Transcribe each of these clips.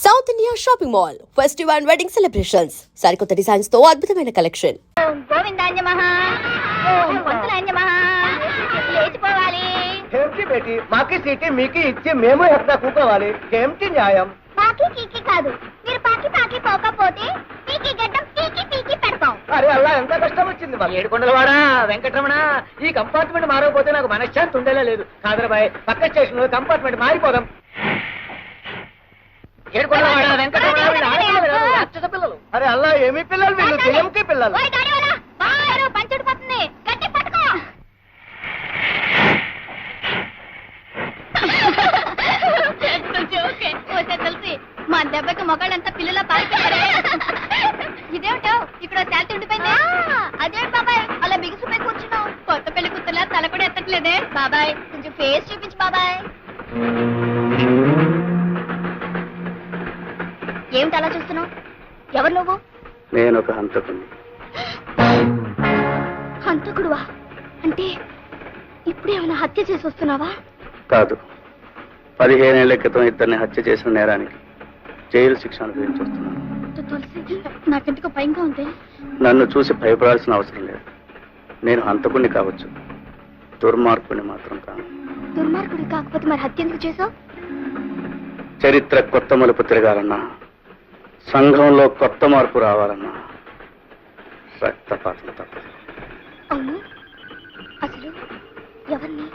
South India shopping mall festival and wedding celebrations సరికొత్త designs తో అద్భుతమైన కలెక్షన్. గోవిందాంజ మహా ఓం పంతులాంజ మహా లేచిపోవాలి. ఏమిటి బేటి మాకి సీటీ మీకు ఇచ్చి మేము ఎక్కడ కూకోవాలి? ఏమిటి న్యాయం? పాకి కీకి కాదు, మీరు పాకి పాకి పోకపోతే పీకి గడ్డం పీకి పీకి పెడతాం. అరే అల్లా ఎంత కష్టం వచ్చింది మాకు. ఏడుకొండలవాడా వెంకటరమణ, ఈ కంపార్ట్మెంట్ మారకపోతే నాకు మనశ్శాంతి ఉండేలా లేదు. కాదరబాయ్, పక్క స్టేషన్ లో కంపార్ట్మెంట్ మారిపోదాం. ఏడుకొండలవాడా వెంకటరమణ, వీళ్ళు ఆడపిల్లలు కాదు, రాక్షస పిల్లలు. అరే అల్లా, ఏమి పిల్లలు వీళ్ళు? దెయ్యంకి పిల్లలు. ఓయ్ గాడివాలా, బారు పంచుడు పోతుంది, గట్టి పట్టుకో. ఓకే ఓకే తెలిసి మా దెబ్బకి మొగాళ్ళంతా పిల్లల పారిపోయారు. ఇదేమిటో ఇక్కడ శాంతి ఉండిపోయింది. అదేంటి బాబాయ్ అలా బిగుసిపోయి కూర్చున్నావు? కొత్త పెళ్లి కూతుర్లా తల కూడా ఎత్తట్లేదే. బాబాయ్ కొంచెం ఫేస్ చూపించు బాబాయ్. ఏమిటి అలా చూస్తున్నావు? ఎవరు నువ్వు? నేను ఒక హంతకుని. హంతకుడువా? అంటే ఇప్పుడేమైనా హత్య చేసి వస్తున్నావా? కాదు, 15 ఏళ్ల క్రితం ఇద్దరిని హత్య చేసిన నేరానికి జైలు శిక్ష అనుభవించి వస్తున్నాను. తులసి, నాకెందుకు భయంగా ఉంది. నన్ను చూసి భయపడాల్సిన అవసరం లేదు. నేను హంతకుణ్ణి కావచ్చు, దుర్మార్గుని మాత్రం కాను. దుర్మార్గుడు కాకపోతే మరి హత్య ఎందుకు చేసావు? చరిత్ర కొత్త మలుపు తిరగాలన్నా, సంఘంలో కొత్త మార్పు రావాలన్నా రక్తపాతం తప్పదు. అవును, అసలు ఎవరిని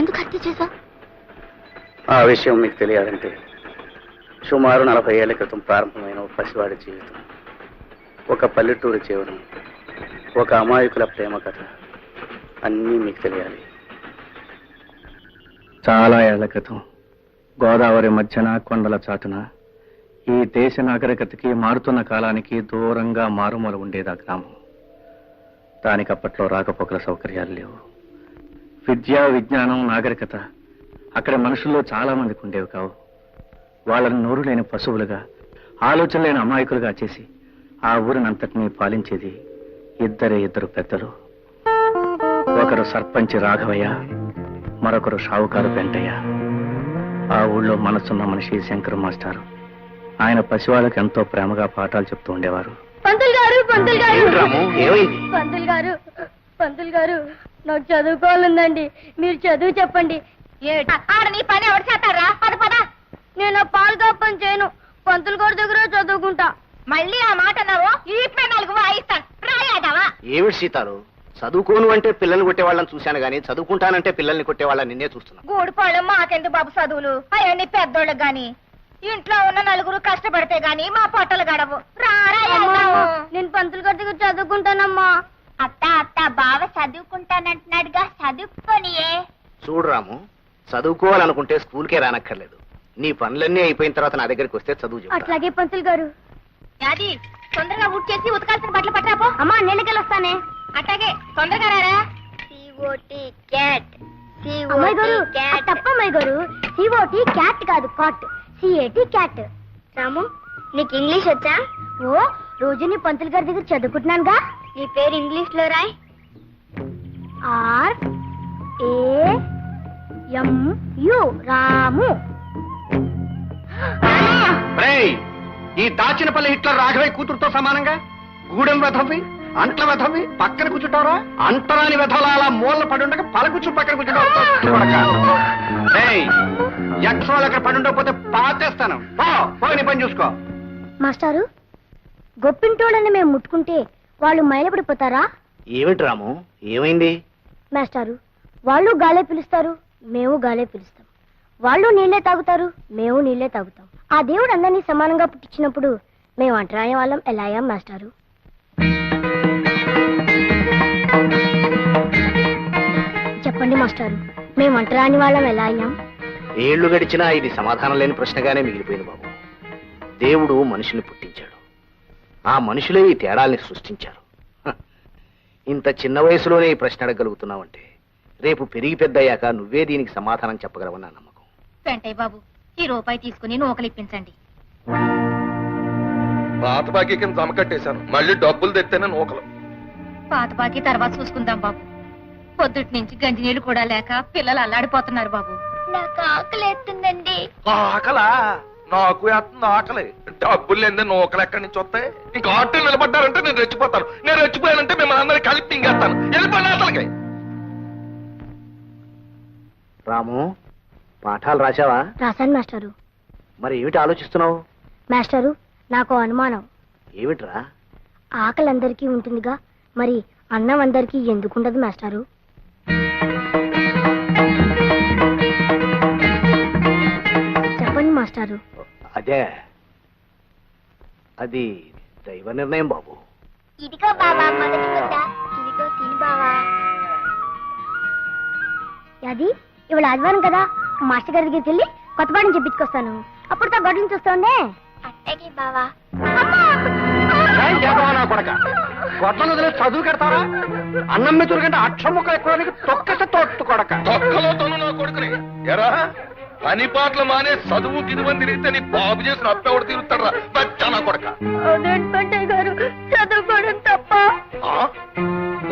ఎందుకు హత్య చేసావు? ఆ విషయం మీకు తెలియాలంటే సుమారు 40 ఏళ్ల క్రితం ప్రారంభమైన ఒక పసివాడి జీవితం, ఒక పల్లెటూరు జీవనం, ఒక అమాయకుల ప్రేమ కథ అన్నీ మీకు తెలియాలి. చాలా ఏళ్ల క్రితం గోదావరి మధ్యన కొండల చాటున ఈ దేశ నాగరికతకి మారుతున్న కాలానికి దూరంగా మారుమూల ఉండేది ఆ గ్రామం. దానికి అప్పట్లో రాకపోకల సౌకర్యాలు లేవు. విద్య, విజ్ఞానం, నాగరికత అక్కడ మనుషుల్లో చాలా మందికి ఉండేవి కావు. వాళ్ళని నోరు లేని పశువులుగా, ఆలోచన లేని అమాయకులుగా చేసి ఆ ఊరినంతటినీ పాలించేది ఇద్దరు పెద్దలు. ఒకరు సర్పంచి రాఘవయ్య, మరొకరు షావుకారు వెంటయ్య. ఆ ఊళ్ళో మనసున్న మనిషి శంకర్ మాస్టారు. ఆయన పసివాళ్ళకి ఎంతో ప్రేమగా పాఠాలు చెప్తూ ఉండేవారు. పంతులు గారు, పంతులు గారు, ఏమైంది? పంతులు గారు, పంతులు గారు, నాకు చదువుకోవాలందండి. మీరు చదువు చెప్పండి. ఆడ నీ పని ఎవరు చేస్తారా? పద పద. నేను పాలు పని చేయను, పంతులు గారి దగ్గర చదువుకుంటా. మళ్ళీ ఆ మాట అన్నావు, ఈ 4 వాయిస్తాను. రాయాదావా? ఏమిటి సీతాలు, చదువుకోను అంటే పిల్లల్ని కొట్టేవాళ్ళని చూశాను గానీ చదువుకుంటానంటే పిల్లల్ని కొట్టేవాళ్ళని నిన్నే చూస్తున్నా. గూడిపాళ్ళం మాకెందుకు బాబు చదువులు? అవన్నీ పెద్దోళ్ళకి గాని, ఇంట్లో ఉన్న నలుగురు కష్టపడితే గాని మా పొట్టలు గడవు. నేను పంతులు గారి దగ్గర చదువుకుంటానమ్మా. అత్త అత్త, బావ చదువుకుంటానంటున్నాడుగా, చదువుకోనియే. చూడు రాము, చదువుకోవాలనుకుంటే స్కూల్కే రానక్కర్లేదు. నీ పనులన్నీ అయిపోయిన తర్వాత నా దగ్గరికి వస్తే చదువు చెప్తా. అట్లాగే పంతులు గారు. యాది తొందరగా ఊట్ చేసి ఉతకాల్సిన బట్టలు పట్టరాపో. అమ్మా నేనకెళ్ళి వస్తానే. అట్లాగే తొందరగా రారా. అమ్మాయి గారు, తప్పమ్మాయి గారు, COT క్యాట్ కాదు, కాట్. CAT cat. రాము, నీకు ఇంగ్లీష్ వచ్చా? ఓ, రోజు నీ పంతులు గారి దగ్గర చదువుకుంటున్నానుగా. నీ పేరు ఇంగ్లీష్ లో రాయ్. RAMU, రాము. ఈ దాచినపల్లి హిట్లర్ రాఘవయ్య కూతురుతో సమానంగా గూడెం వెధవి, అంట్ల వెధవి పక్కన కూర్చుంటారా? అంటరాని వెధవలా అలా మూలన పడుండగా పలకూర్చు పక్కన కూర్చుంటావు. ఎక్స్ట్రాలు అక్కడ పడుండకపోతే పాతేస్తాను. నీ పని చూసుకో. మాస్టారు, గొప్పింటోళ్ళని మేము ముట్టుకుంటే వాళ్ళు మైలపడిపోతారా? ఏమిటి రాము, ఏమైంది? మాస్టారు, వాళ్ళు గాలే పిలుస్తారు, మేము గాలే పిలుస్తాం. వాళ్ళు నీళ్లే తాగుతారు, మేము నీళ్లే తాగుతాం. ఆ దేవుడు అందరినీ సమానంగా పుట్టించినప్పుడు మేము అంటరాని వాళ్ళం ఎలా అయ్యాం మాస్టారు? చెప్పండి మాస్టారు, మేము అంటరాని వాళ్ళం ఎలా అయ్యాం? ఏళ్లు గడిచినా ఇది సమాధానం లేని ప్రశ్నగానే మిగిలిపోయింది బాబు. దేవుడు మనుషుల్ని పుట్టించాడు, ఆ మనుషులే ఈ తేడాల్ని సృష్టించారు. ఇంత చిన్న వయసులోనే ఈ ప్రశ్న అడగలుగుతున్నావంటే రేపు పెరిగి పెద్దయ్యాక నువ్వే దీనికి సమాధానం చెప్పగలవని నా నమ్మకం. వెంటయ్య బాబు, ఈ రూపాయి తీసుకుని నూకలిప్పించండి. పాత బాకీ కింద జమ కట్టేశాను, మళ్ళీ డబ్బులు తెస్తేనే నూకలు. పాత బాకీ తర్వాత చూసుకుందాం బాబు. పొద్దుటి నుంచి గంజి నీళ్లు కూడా లేక పిల్లలు అల్లాడిపోతున్నారు బాబు. నాకు ఆకలి ఎత్తుందండి. ఆకలా? నాకు వేస్తుంది ఆకలి. డబ్బులు లేదే నూకలు ఎక్కడి నుంచి వస్తాయి? ఇంకా ఆటో నిలబడ్డారంటే నేను రెచ్చిపోతాను. నేను రెచ్చిపోయానంటే మిమ్మల్ని అందరినీ కలిపి ఇంకేస్తాను. వెళ్ళిపోయిన అసలుకి. రాము, పాఠాలు రాశావా? రాశాను మాస్టారు. మరి ఏమిటి ఆలోచిస్తున్నావు? మాస్టారు, నాకు అనుమానం. ఏమిట్రా? ఆకలి అందరికీ ఉంటుందిగా, మరి అన్నం అందరికీ ఎందుకుండదు మాస్టారు? చెప్పండి మాస్టారు. అదే, అది దైవ నిర్ణయం బాబు. ఇదిగో బాబా మొదటి ముద్ద. ఇదిగో తిని బావా. అది ఇవాళ ఆదివారం కదా, మాస్టర్ గారి దగ్గరికి వెళ్ళి కొత్త పాఠం చెప్పించుకొస్తాను. అప్పుడు తా గొడ్లను చూస్తుండే. అట్టకి బావా. గొడ్లను వదిలే చదువు కడతారా? అన్నం మెతురు కంటే అక్షర ముక్క ఎక్కువ తొక్కస తోట్టు కొడక. తొక్కలో తను నా కొడుకుని ఎరా పని పాటలు మానే చదువు గిదువని తిరిగితే నీ బాబు చేసిన అప్పెవడు తిరుగుతాడరా బచ్చా నా కొడక. గారు చదువుకోవడం తప్ప.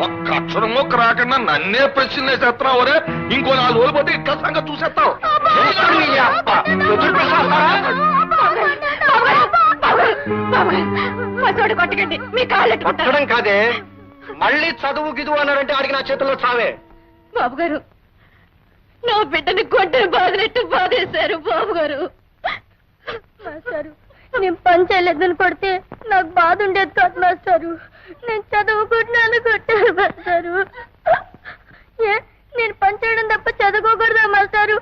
ఒక్క అక్షరం మొక్క రాకుండా నన్నే ప్రశ్న వేసేస్తున్నావు. రే ఇంకో 4 రోజులు పోతే ఇట్లా సంగతి చూసేస్తావు. కొట్టకండి, మీ కాళ్ళు కొట్టడం కాదే, మళ్ళీ చదువు గిదువు అన్నారంటే ఆడికి నా చేతుల్లో చావే. బాబు గారు, నా బిడ్డని కొట్టని బాధనట్టు బాధేశారు బాబు గారు. మాస్టారు, నేను పని చేయలేదని కొడితే నాకు బాధ ఉండేది కాదు మాస్టారు. నేను చదువుకుంటున్నాను కొట్టారు మాస్టారు. నేను పని చేయడం తప్ప చదువుకోకూడదా మాస్టారు?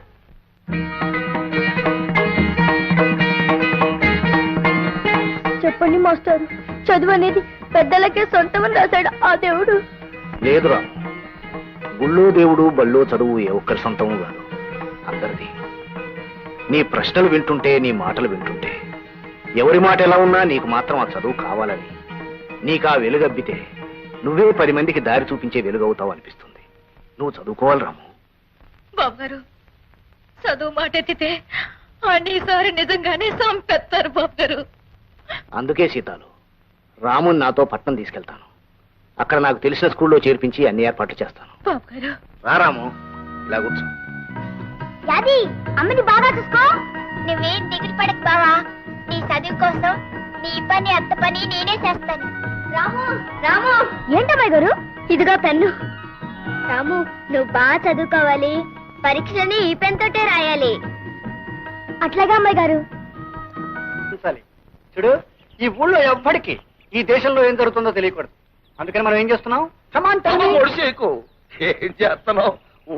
చెప్పండి మాస్టారు, చదువు అనేది పెద్దలకే సొంతమని రాశాడు ఆ దేవుడు. లేదురా, గుళ్ళో దేవుడు బళ్ళో చదువు ఏ ఒక్కరి సొంతము కాదు, అందరిది. నీ ప్రశ్నలు వింటుంటే, నీ మాటలు వింటుంటే, ఎవరి మాట ఎలా ఉన్నా నీకు మాత్రం ఆ చదువు కావాలని, నీకు ఆ వెలుగబ్బితే నువ్వే 10 మందికి దారి చూపించే వెలుగవుతావు అనిపిస్తుంది. నువ్వు చదువుకోవాలి రాము. బాబు గారు, చదువు మాట ఎత్తితే అన్నిసారి నిజంగానే సంపెత్తారు బాబు గారు. అందుకే సీతాలు, రాముని నాతో పట్నం తీసుకెళ్తాను. అక్కడ నాకు తెలిసిన స్కూల్లో చేర్పించి అన్ని ఏర్పాట్లు చేస్తాను. బాబు గారు, రా రాము, ఇలా కూర్చో. యాది, అమ్మని బాగా చూసుకో. నువ్వేం దిగులు పడకు బావా. నీ చదువు కోసం నీ పని అత్త పని నేనే చేస్తాను. రాము రాము. ఏంటమ్మాయి గారు? ఇదిగో పెన్ను. రాము, నువ్వు బాగా చదువుకోవాలి. పరీక్షని ఈ పెన్ తోటే రాయాలి. అట్లాగా అమ్మాయి గారు. చూడు, ఈ ఊళ్ళో ఎవ్వడికి ఈ దేశంలో ఏం జరుగుతుందో తెలియకూడదు. అందుకని మనం ఏం చేస్తున్నాం? ఒడిసేకు ఏం చేస్తున్నావు?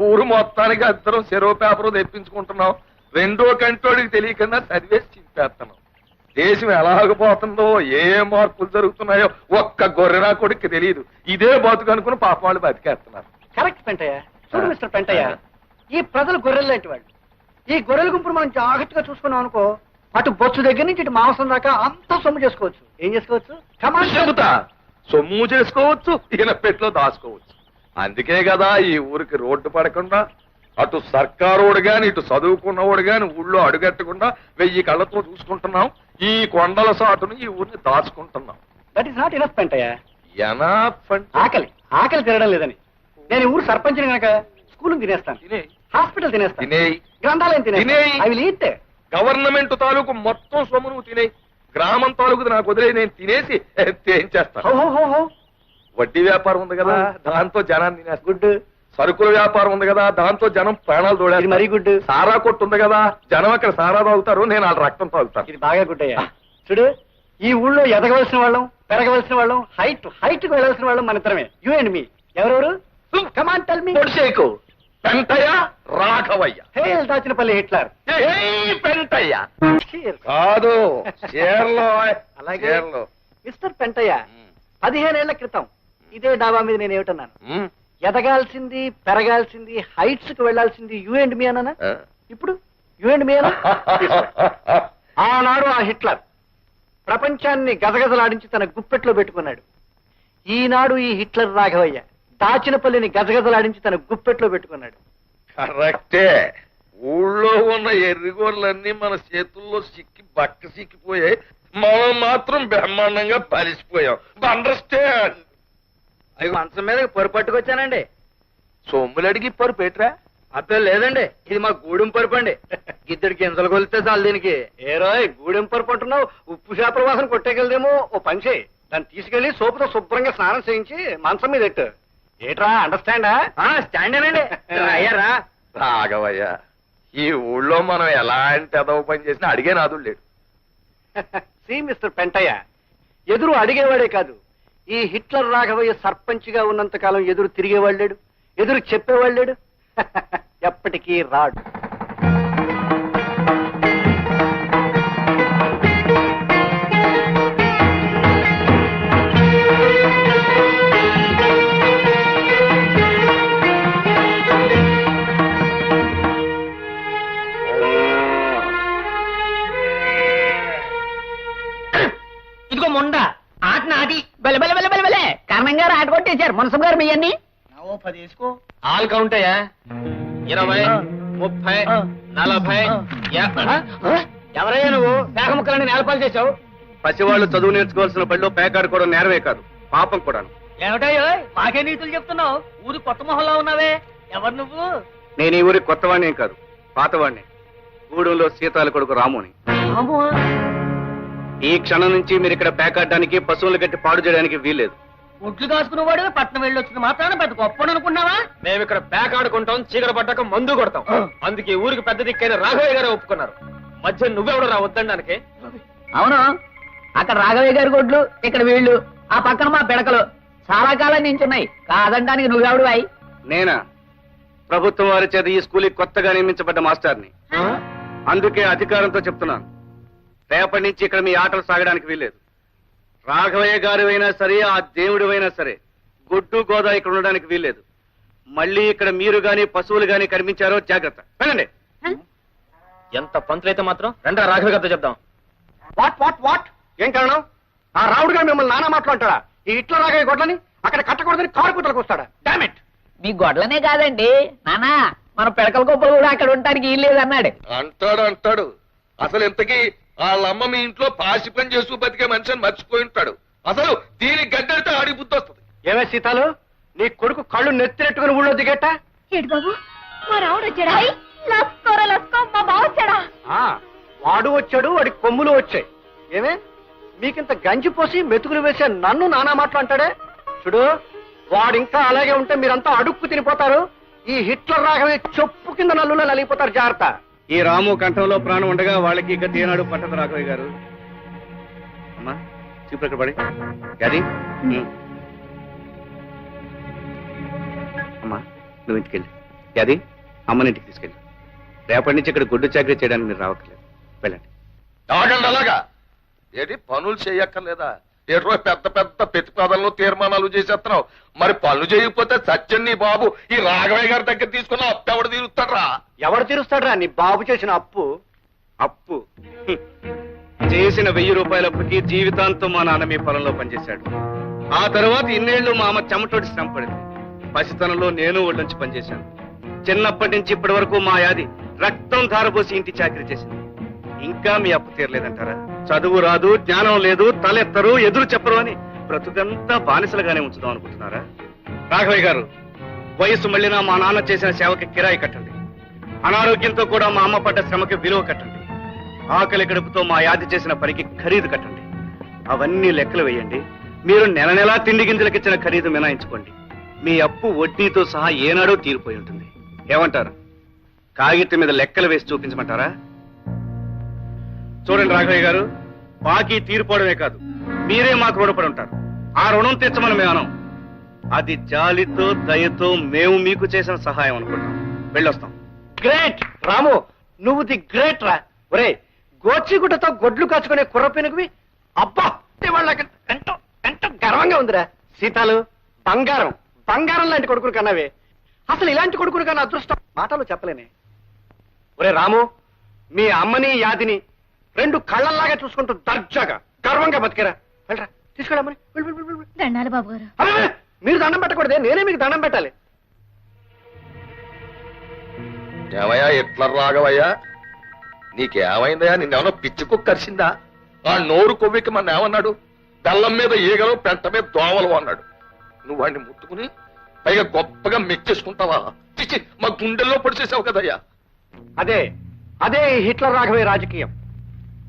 ఊరు మొత్తానికి అందరం చెరువు పేపర్ తెప్పించుకుంటున్నాం. రెండో కంటోడికి తెలియకుండా చదివేసి చింపేస్తున్నాం. దేశం ఎలాగపోతుందో, ఏ మార్పులు జరుగుతున్నాయో ఒక్క గొర్రెనా కొడుక్కి తెలియదు. ఇదే బతుకు అనుకుని పాప వాళ్ళు బతికేస్తున్నారు. కరెక్ట్ పెంటయ్య. చూడు మిస్టర్ పెంటయ్య, ఈ ప్రజలు గొర్రెలు లాంటి వాళ్ళు. ఈ గొర్రెల గుంపును మనం జాగ్రత్తగా చూసుకున్నాం అనుకో, అటు బొచ్చు దగ్గర నుంచి ఇటు మాంసం దాకా అంతా సొమ్ము చేసుకోవచ్చు. ఏం చేసుకోవచ్చు? చెబుతా, సొమ్ము చేసుకోవచ్చు, ఈయన పెట్లో దాచుకోవచ్చు. అందుకే కదా ఈ ఊరికి రోడ్డు పడకుండా అటు సర్కారోడు గాని ఇటు చదువుకున్నవాడు గాని ఊళ్ళో అడుగట్టకుండా 1000 కళ్ళతో చూసుకుంటున్నాం. ఈ కొండల సాటును ఈ ఊరిని దాచుకుంటున్నాం. That is not enough Pentayya. Enough అంటే ఆకలి తినడం లేదని నేను ఊరు సర్పంచిని కనుక స్కూల్ తినేస్తాను, తినేయ్, హాస్పిటల్ తినేస్తాను, తినేయ్, గ్రంథాలయం తినేయ్. తినేస్తాను. I will eat. గవర్నమెంట్ తాలూకు మొత్తం సొమ్ము నువ్వు తినేయి. గ్రామం తాలూకు నాకు వదిలే, నేను తినేసి ఏం చేస్తాను? వడ్డీ వ్యాపారం ఉంది కదా, దాంతో జనాన్ని తినేస్తా. గుడ్. సరుకుల వ్యాపారం ఉంది కదా, దాంతో జనం ప్రాణాలు తోడేది. మరీ గుడ్. సారా కొట్టు ఉంది కదా, జనం అక్కడ సారా తాగుతారు, నేను వాళ్ళ రక్తం తాగుతాను. ఇది బాగా గుడ్ అయ్యా. చూడు, ఈ ఊళ్ళో ఎదగవలసిన వాళ్ళం, పెరగవలసిన వాళ్ళం, హైట్ కు వెళ్ళవలసిన వాళ్ళం మన ఇద్దరమే. You and me. ఎవరెవరు? Come on tell me. పొడిసేకు పెంటయ్య, రాఘవయ్య. Heil Dachinapalli Hitler. పెంటయ్య కాదు, చీరలో. అలాగే మిస్టర్ పెంటయ్య, 15 ఏళ్ల క్రితం ఇదే డాబా మీద నేను ఏమిటన్నాను? ఎదగాల్సింది, పెరగాల్సింది, హైట్స్ కు వెళ్లాల్సింది యూ అండ్ మీ అన్నానా? ఇప్పుడు యూ అండ్ మీ అన్నా? ఆనాడు ఆ హిట్లర్ ప్రపంచాన్ని గజగజలాడించి తన గుప్పెట్లో పెట్టుకున్నాడు. ఈనాడు ఈ హిట్లర్ రాఘవయ్య దాచినపల్లిని గజగజలాడించి తన గుప్పెట్లో పెట్టుకున్నాడు. కరెక్టే. ఊళ్ళో ఉన్న ఎర్రిగోర్లన్నీ మన చేతుల్లో సిక్కిపోయాయి. మనం మాత్రం బ్రహ్మాండంగా పరిసిపోయాం. అండర్స్టాండ్? అవి మంచం మీద పొరు పట్టుకొచ్చానండి. సొమ్ములు అడిగి పరు పెట్టరా? అప్పే లేదండి, ఇది మా గూడెం పరుపు అండి. గిద్దెడికి గింజలు కొలితే చాలు దీనికి. ఏరోయ్ గూడెం పరుపు అంటున్నావు, ఉప్పు చేపల వాసన కొట్టేకెళ్దేమో. ఓ పని చేయి, దాన్ని తీసుకెళ్లి సోపుతో శుభ్రంగా స్నానం చేయించి మంచం మీద ఎట్టు. ఏట్రా, అండర్స్టాండా? స్టాండేనండి. అయ్యారా రాఘవయ్య, ఈ ఊళ్ళో మనం ఎలాంటి అదవ పని చేసినా అడిగే నాదుడు లేడు. సి మిస్టర్ పెంటయ్య, ఎదురు అడిగేవాడే కాదు, ఈ హిట్లర్ రాఘవయ్య సర్పంచ్ గా ఉన్నంత కాలం ఎదురు తిరిగేవాడు లేడు, ఎదురు చెప్పేవాడు లేడు. ఎప్పటికీ రాడు. ఇదిగో మొండ ఆట నాటి బెల బెల బెల బెల బెలే కారణం గారు ఆట కొట్టేశారు. మునసం గారు మీ అన్ని ఆల్ కౌంట్ అయ్యా. 20, 30, 40. ఎవరయ్యా నువ్వు? పేక ముక్కలని నేలపాలు చేశావు. పసివాళ్ళు చదువు నేర్చుకోవాల్సిన బడిలో పేకాడుకోవడం నేరమే కాదు, పాపం కూడాను. ఏమిటయ్యో మాకే నీతులు చెప్తున్నావు? ఊరు కొత్త మొహంలో ఉన్నావే, ఎవరు నువ్వు? నేను ఈ ఊరి కొత్తవాణ్ణి ఏం కాదు, పాతవాణ్ణి. గూడెంలో సీతాల కొడుకు రాముని. ఈ క్షణం నుంచి మీరు ఇక్కడ పేకాడడానికి, పశువులు గట్టి పాడు చేయడానికి వీల్లేదు. ఒడ్లు కాసుకునేవాడు పట్నం వెళ్ళొచ్చిన మాత్రాన పెద్ద గొప్ప అనుకున్నావా? మేము ఇక్కడ పేకాడుకుంటాం, చీకట పడ్డాక మందు కొడతాం. అందుకే ఊరికి పెద్ద దిక్కైన రాఘవయ్య గారు ఒప్పుకున్నారు. మధ్య నువ్వెవడు రా వద్దడానికి? అవును, అక్కడ రాఘవయ్య గారి గొడ్లు, ఇక్కడ వీళ్ళు, ఆ పక్కన మా పిడకలు చాలా కాలం నించున్నాయి. కాదనడానికి నువ్వెవడు అయి? నేనా? ప్రభుత్వం వారి చేత ఈ స్కూల్కి కొత్తగా నియమించబడ్డ మాస్టర్ని. అందుకే అధికారంతో చెప్తున్నాను, రేపటి నుంచి ఇక్కడ మీ ఆటలు సాగడానికి వీల్లేదు. రాఘవయ్య గారు అయినా సరే, ఆ దేవుడు అయినా సరే, గొడ్డు గోదా ఇక్కడ ఉండడానికి వీల్లేదు. మళ్ళీ ఇక్కడ మీరు గాని పశువులు గాని కనిపించారో జాగ్రత్త. వెళ్ళండి. ఎంత పంతులైతే మాత్రం రండి రాఘవయ్య గారితో చెప్తాం. What what what? ఏం కారణం? ఆ రావుడు గారు మిమ్మల్ని నానా మాట్లాడతాడా? ఈ ఇట్ల రాఘవయ్య గొడ్లని అక్కడ కట్టకూడదని కారు కుతలకు వస్తాడా? డామిట్! మీ గొడ్లనే కాదండి నానా, మన పిడకల గొప్పలు కూడా అక్కడ ఉండడానికి వీల్లేదు అన్నాడు. అంటాడు. అసలు ఇంతకీ వాళ్ళమ్మ మీ ఇంట్లో పాసి పని చేస్తూ బతికే మనిషిని మర్చిపోయి ఉంటాడు. అసలు దీనికి గడ్డడితే ఆడి బుద్ధి వస్తుంది. ఏమే సీతాలు, నీ కొడుకు కళ్ళు నెత్తిరెట్టుకుని ఊళ్ళో దిగేట? ఏడు బాబు, మా రావుడు వచ్చాడా? లస్కోరా లస్కో, మా బావ వచ్చాడా? వాడు వచ్చాడు, వాడి కొమ్ములు వచ్చాయి. ఏమే, మీకింత గంజి పోసి మెతుకులు వేసే నన్ను నానా మాట్లాంటాడే? చూడు, వాడు ఇంకా అలాగే ఉంటే మీరంతా అడుక్కు తినిపోతారు. ఈ హిట్లర్ రాఘవే చెప్పు కింద నల్లులో నలిగిపోతారు. జాగ్రత్త. ఈ రాము కంఠంలో ప్రాణం ఉండగా వాళ్ళకి ఇక తీనాడు పట్టదు రాఘవయ్య గారు. అమ్మా చూపు ఇక్కడ పడి అది. అమ్మా నువ్వు ఇంటికెళ్ళి అది అమ్మని ఇంటికి తీసుకెళ్ళి. రేపటి నుంచి ఇక్కడ గుడ్డు చాకరీ చేయడానికి మీరు రావట్లేదు. వెళ్ళండి. ఆగండి. అలాగా ఏంటి పనులు చేయక్కర్లేదా? ఏటో పెద్ద పెద్ద ప్రతిపాదనలు తీర్మానాలు చేసేస్తున్నావు. మరి పనులు చేయకపోతే సత్యం నీ బాబు ఈ రాఘవయ్య గారి దగ్గర తీసుకున్న అప్పు ఎవడు తీరుస్తాడ్రా? ఎవడు తీరుస్తాడ్రా నీ బాబు చేసిన అప్పు? అప్పు చేసిన 1000 రూపాయల అప్పుకి జీవితాంతం మా నాన్న మీ పొలంలో పనిచేశాడు. ఆ తర్వాత ఇన్నేళ్లు మా అమ్మ చెమటోటి శ్రమ పడింది. పసితనంలో నేను ఒళ్ళొంచి పనిచేశాను. చిన్నప్పటి నుంచి ఇప్పటి వరకు మా యాది రక్తం ధారపోసి ఇంటి చాకరీ చేసింది. ఇంకా మీ అప్పు తీరలేదంటారా? చదువు రాదు, జ్ఞానం లేదు, తలెత్తరు, ఎదురు చెప్పరు అని బ్రతుకంతా బానిసలుగానే ఉంచుదాం అనుకుంటున్నారా? రాఘవయ్య గారు, వయసు మళ్ళినా మా నాన్న చేసిన సేవకి కిరాయి కట్టండి. అనారోగ్యంతో కూడా మా అమ్మ పడ్డ శ్రమకి విలువ కట్టండి. ఆకలి గడుపుతో మా యాది చేసిన పనికి ఖరీదు కట్టండి. అవన్నీ లెక్కలు వేయండి. మీరు నెల నెలా తిండి గింజలకిచ్చిన ఖరీదు మినాయించుకోండి. మీ అప్పు వడ్డీతో సహా ఏనాడో తీరిపోయి ఉంటుంది. ఏమంటారు? కాగితం మీద లెక్కలు వేసి చూపించమంటారా? చూడండి రాఘవయ్య గారు, బాకీ తీరిపోవడమే కాదు, మీరే మాకు రుణపడి ఉంటారు. ఆ రుణం తెచ్చమని మేము అనం. అది జాలితో దయతో మేము మీకు చేసిన సహాయం అనుకుంటాం. వెళ్ళొస్తాం. గ్రేట్ రాము, నువ్వు ది గ్రేట్ రా. ఒరే, గోచిగుడ్డతో గొడ్లు కాచుకునే కుర్రపెనుగువి. అబ్బా, వాళ్ళకి ఎంతో ఎంతో గర్వంగా ఉందిరా. సీతాలు, బంగారం బంగారం లాంటి కొడుకులు కన్నావే. అసలు ఇలాంటి కొడుకులు కన్నా అదృష్టం మాటలు చెప్పలేనే. ఒరే రాము, మీ అమ్మని యాదిని 2 కళ్ళల్లాగా చూసుకుంటూ దర్జాగా గర్వంగా బతికేరా. వెళ్ళరా, తీసుకెళ్ళమని. దండాలి బాబు గారు. మీరు దండం పెట్టకూడదే, నేనే మీకు దండం పెట్టాలి. ఏమయ్యా ఎట్లా రాఘవయ్యా, నీకేమైందయా? నిన్నేమన్నా పిచ్చి కుక్క కరిసిందా? ఆ నోరు కొవ్వికి మన ఏమన్నాడు? బెల్లం మీద ఈగలు, పెంట మీద దోమలు అన్నాడు. నువ్వు వాడిని ముట్టుకుని పైగా గొప్పగా మెచ్చేసుకుంటావా? చిచి, మా గుండెల్లో పొడిచేసావు కదయ్యా. అదే అదే హిట్లర్ రాఘవయ్య రాజకీయం.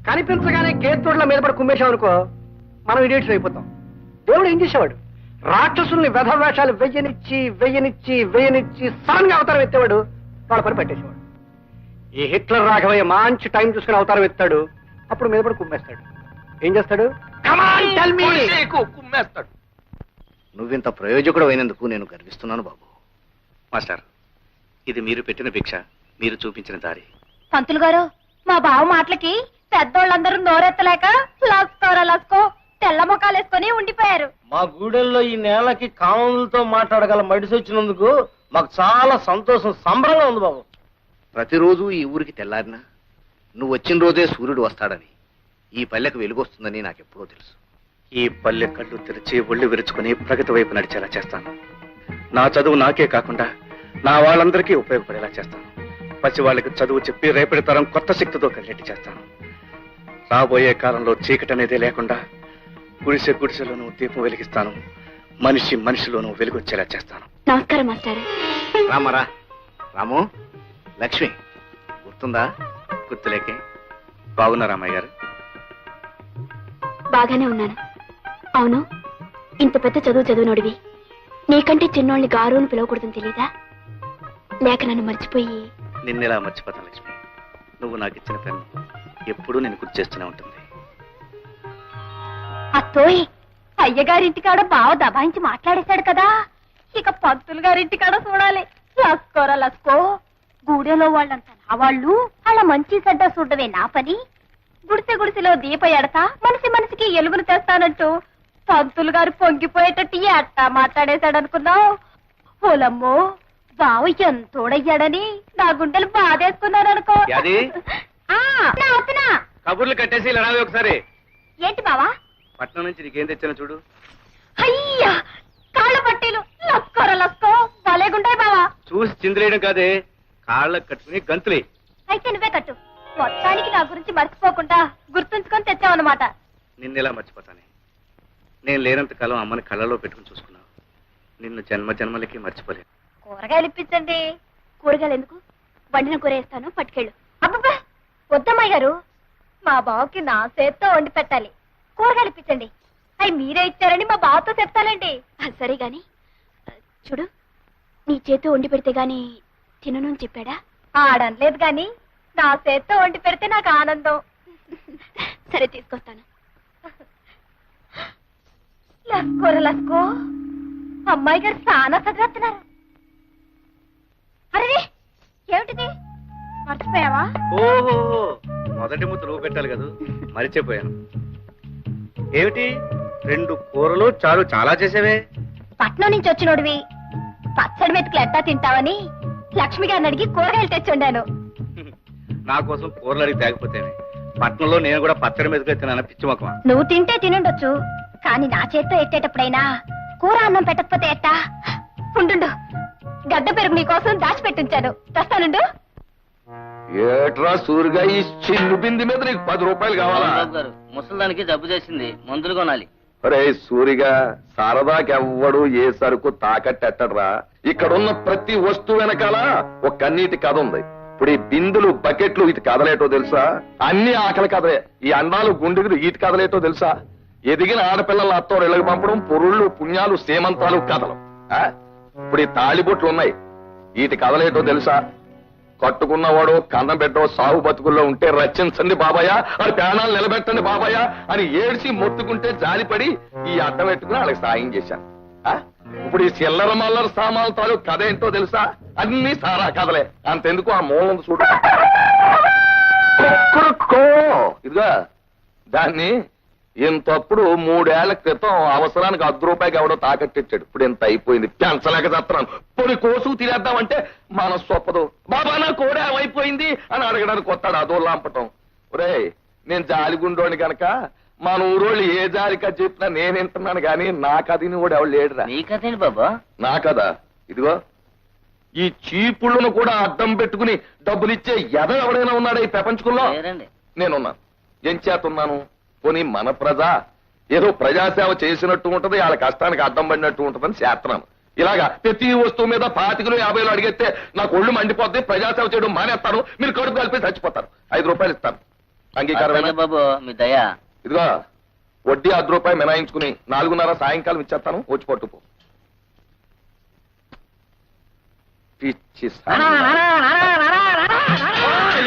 కనిపించగానే కేతుడుల మీద పడి కుమ్మేశాం మనం ఇడియట్స్ అయిపోతాం. దేవుడు ఏం చేసేవాడు? రాక్షసుల్ని వేషాలు వెయ్యనిచ్చి సడన్ గా అవతారం ఎత్తేవాడు, వాళ్ళ పని పట్టేసేవాడు. ఈ హిట్లర్ రాఘవయ్య మంచి టైం చూసుకుని అవతారం ఎత్తాడు, అప్పుడు మీద పడి కుమ్మేస్తాడు. ఏం చేస్తాడు? పొడిచేయకు, కుమ్మేస్తాడు. నువ్వింత ప్రయోజకుడు అయినందుకు నేను గర్విస్తున్నాను బాబు. మాస్టర్, ఇది మీరు పెట్టిన భిక్ష, మీరు చూపించిన దారి. పంతులు గారు, మా బావ మాటలకి పెద్దోళ్ళందరూ నోరెత్తలేక లస్కో తెల్ల ముఖాలు వేసుకొని ఉండిపోయారు. మా గూడెల్లో ఈ నేలకి కాములతో మాట్లాడగల మడిసి వచ్చినందుకు మాకు చాలా సంతోషం, సంబరంగా ఉంది బాబు. ప్రతిరోజు ఈ ఊరికి తెల్లారినా నువ్వు వచ్చిన రోజే సూర్యుడు వస్తాడని, ఈ పల్లెకు వెలుగొస్తుందని నాకెప్పుడో తెలుసు. ఈ పల్లె కళ్ళు తెరిచి ఒళ్ళు విరుచుకుని ప్రగతి వైపు నడిచేలా చేస్తాను. నా చదువు నాకే కాకుండా నా వాళ్ళందరికీ ఉపయోగపడేలా చేస్తాను. పసి వాళ్ళకి చదువు చెప్పి రేపటి తరం కొత్త శక్తితో కలిగేట్టు చేస్తాను. రాబోయే కాలంలో చీకటి అనేది లేకుండా గుడిసెలోనూ దీపం వెలిగిస్తాను. మనిషిలోనూ వెలుగొచ్చేలా చేస్తాను. నమస్కారం మాస్టర్. రామరా రాము, లక్ష్మి గుర్తుందా? గుర్తులేకే. బాగున్నా రామయ్య గారు? బాగానే ఉన్నాను. అవును, ఇంత పెద్ద చదివినోడివి నీకంటే చిన్నోళ్ళని గారుని పిలవకూడదని తెలీదా? లేక నన్ను మర్చిపోయి? నిన్నెలా మర్చిపోతాను లక్ష్మి? నువ్వు నాకు ఇచ్చిన పెన్ను ఎప్పుడూ నేను గుర్తు చేస్తూనే ఉంటుంది. అత్తోయ్, అయ్యగారింటికాడ బావ దబాయించి మాట్లాడేశాడు కదా, ఇక పంతులు గారింటికాడ చూడాలి. లస్కో గూడెలో వాళ్ళంతా నా వాళ్ళు, అలా మంచి చెడ్డ చూడవే నా పని. గుడిసెలో దీప ఎడతా మనిషికి ఎలుగును తెస్తానంటూ పంతులు గారు పొంగిపోయేటట్టు ఎట్టా మాట్లాడేశాడనుకున్నావు? ఓలమ్మో, బావ ఎంతోడయ్యాడని నా గుండెలు బాధేసుకున్నారనుకో. కబుర్లు కట్టేసి ఇలా రావే ఒకసారి. ఏంటి బావా? పట్నం నుంచి నీకేం తెచ్చానో చూడు. అయ్యా, కాళ్ళ పట్టీలు లస్కో భలేగుంటాయి బావా. చూసి చిందిరేయడం కాదే, కాళ్ళకు కట్టుకుని గంతులే. అయితే నువ్వే కట్టు. మొత్తానికి నా గురించి మర్చిపోకుండా గుర్తుంచుకొని తెచ్చావన్నమాట. నిన్నెలా మర్చిపోతానే? నేను లేనంత కాలం అమ్మని కళ్ళలో పెట్టుకుని చూసుకున్నావు. నిన్ను జన్మలకి మర్చిపోలేదు. కూరగాయలు ఇప్పించండి. కూరగాయలు ఎందుకు? వండిన కూర వేస్తాను, పట్టుకెళ్ళు. అబ్బబ్బా, వద్దమ్మాయి గారు, మా బావకి నా చేత్తో వండి పెట్టాలి. కూరగాయలు ఇప్పించండి. అవి మీరే ఇచ్చారని మా బావతో చెప్తానండి. సరే గాని చూడు, నీ చేత్తో వండి పెడితే గాని తినను అని చెప్పాడా? ఆడనలేదు గాని నా చేత్తో వండి పెడితే నాకు ఆనందం. సరే, తీసుకొస్తాను. లస్కో, అమ్మాయి గారు చాలా చదివేస్తున్నారు. అరే, ఏమిటిది? మర్చిపోయావా? ఓహో, మొదటి ముద్ద నువ్వు పెట్టాలి కదా, మరిచిపోయాను. ఏమిటి 2 కూరలు చారు చాలా చేసేవే? పట్నం నుంచి వచ్చినోడివి పచ్చడి మెతుకులు ఎట్టా తింటావని లక్ష్మి గారిని అడిగి కూరగాయలు తెచ్చుండాను. నా కోసం కూరలు అడిగి తేకపోతేనే. పట్నంలో నేను కూడా పచ్చడి మీదకి తిన్నాను, పిచ్చి మొక్కమా. నువ్వు తింటే తినుండొచ్చు, కానీ నా చేత్తో ఎట్టేటప్పుడైనా కూర అన్నం పెట్టకపోతే ఎట్టా? ఉండు, గడ్డ పెరుగు నీకోసం దాచిపెట్టించాను, తెస్తానుండు. ఏట్రా సూరిగా, ఈ చిన్ను బింది మీద నీకు 10 రూపాయలు కావాలా? ముసలిదానికి జబ్బు చేసింది, మందులు కొనాలి. అరే సూరిగా, సరదాకెవ్వడు ఏ సరుకు తాకట్టెట్టడ్రా. ఇక్కడున్న ప్రతి వస్తువు వెనకాల ఒక కన్నీటి కథ ఉంది. ఇప్పుడు ఈ బిందులు, బకెట్లు, ఇది కదలేటో తెలుసా? అన్ని ఆకలి కథలే. ఈ అండాలు, గుండెలు, ఈటి కదలేటో తెలుసా? ఎదిగిన ఆడపిల్లల అత్తోరు ఇళ్ళకి పంపడం, పొరుళ్ళు, పుణ్యాలు, సేమంతాలు కథలు. ఇప్పుడు ఈ తాళిబొట్లు ఉన్నాయి, వీటి కదలేటో తెలుసా? కట్టుకున్నవాడు కన్నం పెట్టో సాగు బతుకుల్లో ఉంటే రచించండి బాబాయ్, అది ప్రాణాలు నిలబెట్టండి బాబాయ్ అని ఏడ్చి మొత్తుకుంటే జాలిపడి ఈ అడ్డం పెట్టుకుని వాళ్ళకి సాయం చేశాను. ఇప్పుడు ఈ చిల్లర మల్లర సామాన్ల తాలూకు కథ ఏంటో తెలుసా? అన్ని సారా కథలే. అంతెందుకు, ఆ మూలం చూడు. ఇదిగా దాన్ని ఇంతప్పుడు 3 ఏళ్ల క్రితం అవసరానికి 10 రూపాయకి ఎవడో తాకట్టిచ్చాడు. ఇప్పుడు ఇంత అయిపోయింది, పెంచలేక చేస్తున్నాను. పొడి కోసు తినేద్దామంటే మనసు ఒప్పదు. బాబా నా కోడే అయిపోయింది అని అడగడానికి వస్తాడు, అదో లాంపటం. ఒరే, నేను జాలిగుండోని గనక మన ఊరోళ్ళు ఏ జాలికా చెప్పినా నేను వింటున్నాను గాని నా కథని కూడా ఎవడు లేడురా. నీ కథేంటి బాబా? నా కదా, ఇదిగో ఈ చీపుళ్ళను కూడా అడ్డం పెట్టుకుని డబ్బులిచ్చే ఎద ఎవడైనా ఉన్నాడా ఈ ప్రపంచంలో? నేనున్నాను. ఏం చేతున్నాను? పోనీ మన ప్రజ ఏదో ప్రజాసేవ చేసినట్టు ఉంటది, వాళ్ళ కష్టానికి అడ్డం పడినట్టు ఉంటదని చేస్తున్నాను. ఇలాగా ప్రతి వస్తువు మీద 25,50 అడిగితే నాకు ఒళ్ళు మండిపోద్ది, ప్రజాసేవ చేయడం మానేస్తాను, మీరు కడుపు కలిపి చచ్చిపోతారు. 5 రూపాయలు ఇస్తాను. అంగీకారమేనా? బాబు మీ దయ. ఇదిగో వడ్డీ 10 రూపాయలు మినాయించుకుని 4:30 సాయంకాలం ఇచ్చేస్తాను, వచ్చి పట్టుకో. పిచ్చి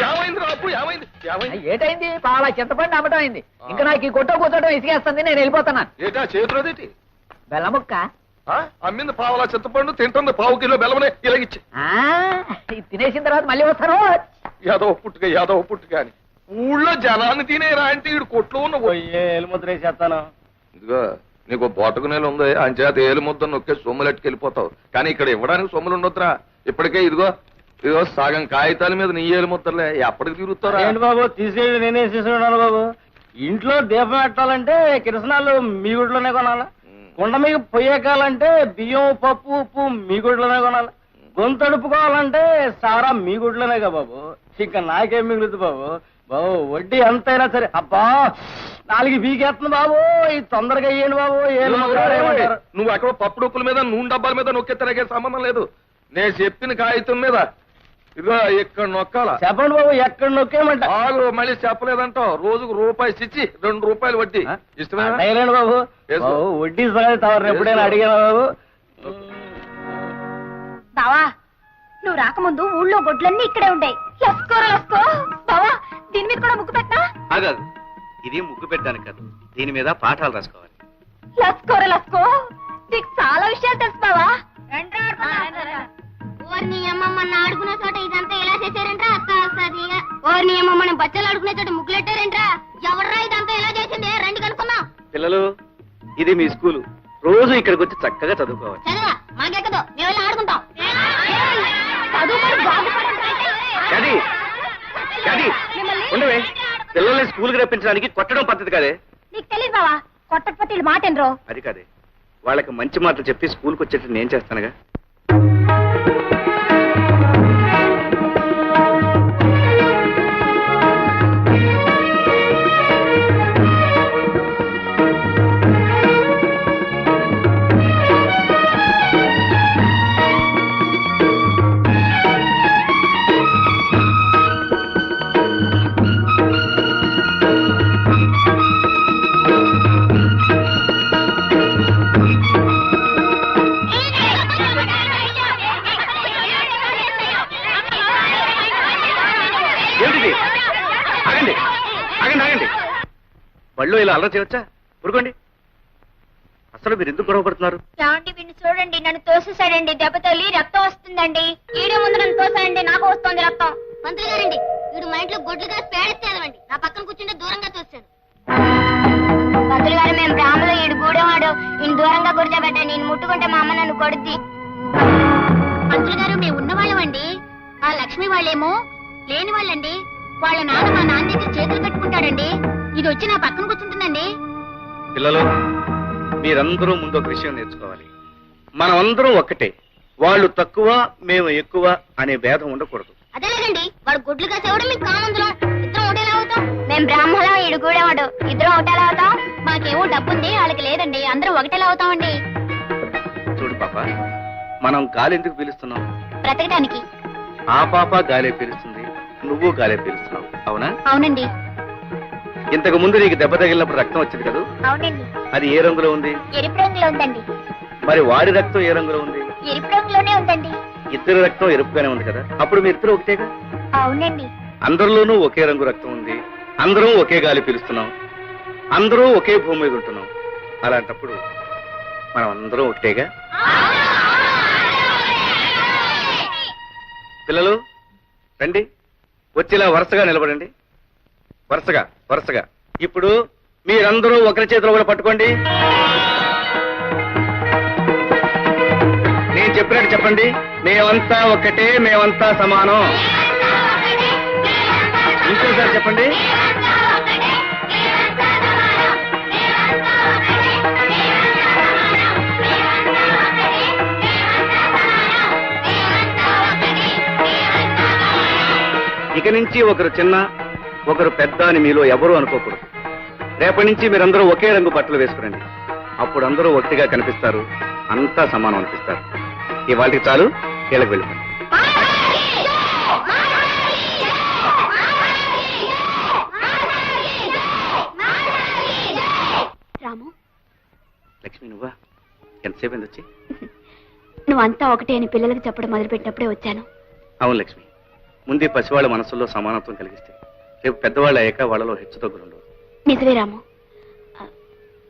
ఏమైంది రాపు, ఏమైంది? ఏటైంది? పాల చింతపండు అమ్మటం అయింది. ఇంకా నాకు ఈ కొట్ట కూర్చోటం ఇసుకేస్తుంది, నేను వెళ్ళిపోతున్నా. ఏటా చేతులదేటి? బెల్లముక్క అమ్మింది పావులా చింతపండు, తింటుంది 1/2 కిలో బెల్లమనే ఇలాగిచ్చి. ఇది తినేసిన తర్వాత మళ్ళీ వస్తాను. యాదవ పుట్టుక అని ఊళ్ళో జనాన్ని తినేరా అంటే ఈడు కొట్లో ఉన్న ఏలుముద్ర వేసేస్తాను. ఇదిగో నీకు బోటకు నేలు ఉంది, అంచేత ఏలు ముద్ద నొక్కే సొమ్ములెట్టుకు వెళ్ళిపోతావు. కానీ ఇక్కడ ఇవ్వడానికి సొమ్ములు ఉండొద్దురా. ఇప్పటికే ఇదిగో సగం కాగితాల మీద నీ ఏలు ముద్దలే, ఎప్పటికి తిరుగుతారా? ఏంటి బాబు తీసేది నేనే తీసుకున్నాను బాబు. ఇంట్లో దీపం పెట్టాలంటే కిరసనాలు మీ గుడిలోనే కొనాలా, కుండ మీద పొయ్యకాలంటే బియ్యం పప్పు ఉప్పు మీ గుడిలోనే కొనాలి, గొంతు అడుపుకోవాలంటే సారా మీ గుడిలోనేగా బాబు. ఇంకా నాకేం మిగులుతుంది బాబు. బాబు వడ్డీ ఎంతైనా సరే. అబ్బా 4 పీకేస్తుంది బాబు, ఇది తొందరగా అయ్యండి బాబు. నువ్వు అక్కడ పప్పు డొక్కుల మీద నూనె డబ్బాల మీద నొక్కెత్తరాకే సంబంధం లేదు. నేను చెప్పిన కాగితం మీద ఇదిగో ఇక్కడ నొక్కాల. చెప్పండి బాబు, ఎక్కడ నొక్కేమంట? ఆగు, మళ్ళీ చెప్పలేదంటావు. రోజుకు రూపాయి ఇచ్చి 2 రూపాయలు వడ్డీ ఇష్టమేనా? అయ్యలేండి బాబు. బాబు వడ్డీ సంగతి తవరు ఎప్పుడైనా అడిగాను బాబు. బావా నువ్వు రాకముందు ఊళ్ళో గొడ్లన్నీ ఇక్కడే ఉంటాయి. లస్కో బావా, దీని మీద కూడా ముగ్గు పెట్టా? ఆగాదు, ఇది ముగ్గు పెట్టడానికి కాదు, దీని మీద పాఠాలు రాసుకోవాలి. లస్కో నీకు చాలా విషయాలు తెలుసు బావా. ఓర్ని అమ్మమ్మ ఆడుకునే చోట ఇదంతా ఎలా చేశారంట్రా? ఓర్ని అమ్మమ్మ బచ్చలు ఆడుకునే చోట ముగ్గులెట్టారంట్రా? ఎవర్రా ఇదంతా ఎలా చేసింది? రండి కనుక్కుందాం. పిల్లలు, ఇది మీ స్కూలు, రోజు ఇక్కడికి వచ్చి చక్కగా చదువుకోవాలి. చదవా మాకెక్కదు, మేము వెళ్ళి ఆడుకుంటాం. ఉండవే, పిల్లల్ని స్కూల్కి రప్పించడానికి కొట్టడం పద్ధతి కాదే. నీకు తెలియదు బావా, కొట్టకపోతే మాట ఏంట్రో? అది కాదే, వాళ్ళకి మంచి మాటలు చెప్పి స్కూల్కి వచ్చేట్టు నేను చేస్తానుగా. బళ్ళు ఇలా అల్లరి చేయవచ్చా? ఊరుకోండి. అసలు మీరు ఎందుకు గొడవపడుతున్నారు? ఏమండి వీడిని చూడండి, నన్ను తోసేసాడండి. దెబ్బ తల్లి రక్తం వస్తుందండి. ఈడే ముందు నన్ను తోసాడండి, నాకు వస్తుంది రక్తం. మంత్రి గారండి, వీడు మా ఇంట్లో గొడ్లు కాసి పేడెత్తేదవండి. నా పక్కన కూర్చుంటే దూరంగా తోసాడు. మంత్రి గారు, మేము బ్రాహ్మలో ఈడు గూడెవాడు, ఈయన దూరంగా కూర్చోబెట్టండి. నేను ముట్టుకుంటే మా అమ్మ నన్ను కొడుద్ది. మంత్రి గారు, మేము ఉన్నవాళ్ళమండి. ఆ లక్ష్మి వాళ్ళేమో లేని వాళ్ళండి. వాళ్ళ నాన్న మా నాన్న దగ్గర చేతులు కట్టుకుంటాడండి. ఇది వచ్చి నా పక్కన కూర్చుంటుందండి. పిల్లలు, మీరందరూ ముందు ఒక విషయం నేర్చుకోవాలి. మనమందరం ఒక్కటే, వాళ్ళు తక్కువ మేము ఎక్కువ అనే భేదం ఉండకూడదు. అదేలేదండి, వాడు గుడ్లు కాసేవాడు, మీకు కామందులం. ఇద్దరం ఒకటేలా అవుతాం. మేము బ్రాహ్మణం, ఈడు గూడేవాడు, ఇద్దరం ఒకటేలా అవుతాం. మాకేమో డబ్బుంది, వాళ్ళకి లేదండి. అందరూ ఒకటేలా అవుతామండి. చూడు పాప, మనం గాలి ఎందుకు పీలుస్తున్నాం? బ్రతకడానికి. ఆ పాప గాలే పీలుస్తుంది, నువ్వు గాలే పీలుస్తున్నావు, అవునా? అవునండి. ఇంతకు ముందు నీకు దెబ్బ తగిలినప్పుడు రక్తం వచ్చింది కదా? అవునండి. అది ఏ రంగులో ఉంది? ఎరుపు రంగులో ఉందండి. మరి వాడి రక్తం ఏ రంగులో ఉంది? ఎరుపు రంగులోనే ఉందండి. ఇద్దరు రక్తం ఎరుపుగానే ఉంది కదా, అప్పుడు మీ ఇద్దరు ఒకటేగా? అవునండి. అందరిలోనూ ఒకే రంగు రక్తం ఉంది, అందరం ఒకే గాలి పీలుస్తున్నాం, అందరూ ఒకే భూమి మీద ఉంటున్నాం. అలాంటప్పుడు మనం అందరం ఒకటేగా? పిల్లలు రండి, వచ్చేలా వరుసగా నిలబడండి. వరుసగా. ఇప్పుడు మీరందరూ ఒకరి చేతిలో కూడా పట్టుకోండి. నేను చెప్పినట్టు చెప్పండి. మేమంతా ఒక్కటే, మేమంతా సమానం. ఇంకోసారి చెప్పండి. ఇక నుంచి ఒకరు చిన్న ఒకరు పెద్ద అని మీలో ఎవరూ అనుకోకూడదు. రేపటి నుంచి మీరందరూ ఒకే రంగు బట్టలు వేసుకురండి. అప్పుడు అందరూ ఒకటిగా కనిపిస్తారు, అంతా సమానం అనిపిస్తారు. ఇవాళకి చాలు, వీళ్ళకి వెళ్ళిపోండి. రాము, లక్ష్మి నువ్వా? ఎంతసేపు అయింది వచ్చి? నువ్వంతా ఒకటే అని పిల్లలకు చెప్పడం మొదలుపెట్టినప్పుడే వచ్చాను. అవును లక్ష్మి, ముందే పసివాళ్ళ మనసుల్లో సమానత్వం కలిగిస్తే రేపు పెద్దవాళ్ళు అయ్యాక వాళ్ళలో హెచ్చుతగ్గులు ఉండవు. నిజమే రాము.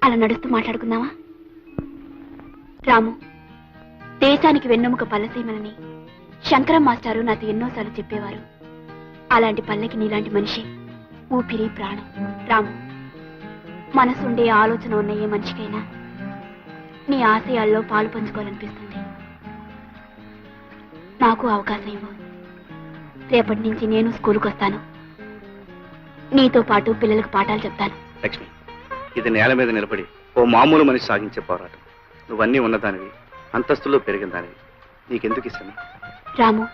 అలా నడుస్తూ మాట్లాడుకుందామా? రాము, దేశానికి వెన్నెముక పల్లసీమలని శంకరం మాస్టారు నాతో ఎన్నోసార్లు చెప్పేవారు. అలాంటి పల్లెకి నీలాంటి మనిషి ఊపిరి ప్రాణం. రాము, మనసుండే ఆలోచన ఉన్న ఏ మనిషికైనా నీ ఆశయాల్లో పాలు పంచుకోవాలనిపిస్తుంది. నాకు అవకాశం ఇవ్వు. రేపటి నుంచి నేను స్కూల్కి వస్తాను. నీతో పాటు పిల్లలకు పాఠాలు చెప్తాను. లక్ష్మి, ఇది నేల మీద నిలబడి ఓ మామూలు మనిషి సాగించే పోరాటం. నువ్వన్నీ ఉన్నదానివి, అంతస్తులో పెరిగిన దానివి. నీకెందుకు ఇష్టం? రాము,